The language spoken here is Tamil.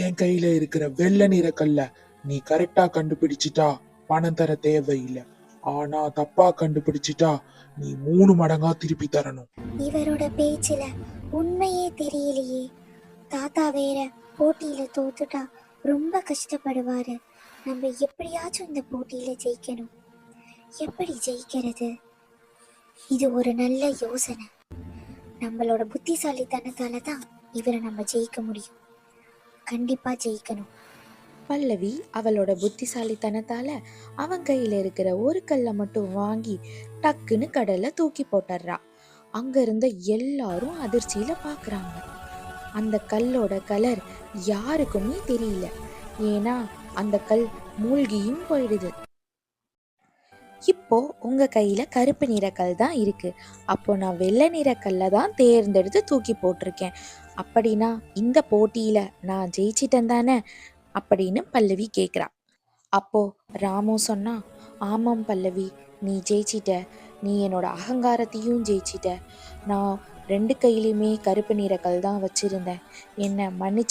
என் கையில இருக்கிற வெள்ளை நிற கல்ல நீ கரெக்டா கண்டுபிடிச்சிட்டா பணம் தர தேவையில்லை. ஆனா தப்பா கண்டுபிடிச்சிட்டா நீ 3 மடங்கா திருப்பி தரணும். இவரோட பேச்சுல உண்மையே தெரியலையே. தாத்தா வேற போட்டியில தோத்துட்டா ரொம்ப கஷ்டப்படுவாரு. நம்ம எப்படியாச்சும் இந்த போட்டியில ஜெயிக்கணும். எப்படி ஜெயிக்கிறது? இது ஒரு நல்ல யோசனை. நம்மளோட புத்திசாலித்தனத்தால தான் இவரை நம்ம ஜெயிக்க முடியும். கண்டிப்பா ஜெயிக்கணும். பல்லவி அவளோட புத்திசாலித்தனத்தால அவன் கையில இருக்கிற ஒரு கல்லை மட்டும் வாங்கி டக்குன்னு கடல்ல தூக்கி போட்டுறா. அங்க இருந்த எல்லாரும் அதிர்ச்சியில பாக்குறாங்க. அந்த கல்லோட கலர் யாருக்குமே தெரியல. ஏன்னா அந்த கல் மூழ்கியும் போயிடுது. இப்போ உங்க கையில கருப்பு நிறக்கல் தான் இருக்கு. அப்போ நான் வெள்ளை நிறக்கல்ல தான் தேர்ந்தெடுத்து தூக்கி போட்டிருக்கேன். அப்படின்னா இந்த போட்டியில நான் ஜெயிச்சிட்டேன் தானே அப்படின்னு பல்லவி கேட்குறா. அப்போ ராமு சொன்னா, ஆமாம் பல்லவி, நீ ஜெயிச்சிட்ட. நீ என்னோட அகங்காரத்தையும் ஜெயிச்சிட்ட. நான் 2 கையிலையுமே கருப்பு நிறக்கல் தான் வச்சிருந்தேன். என்னை மன்னிச்சு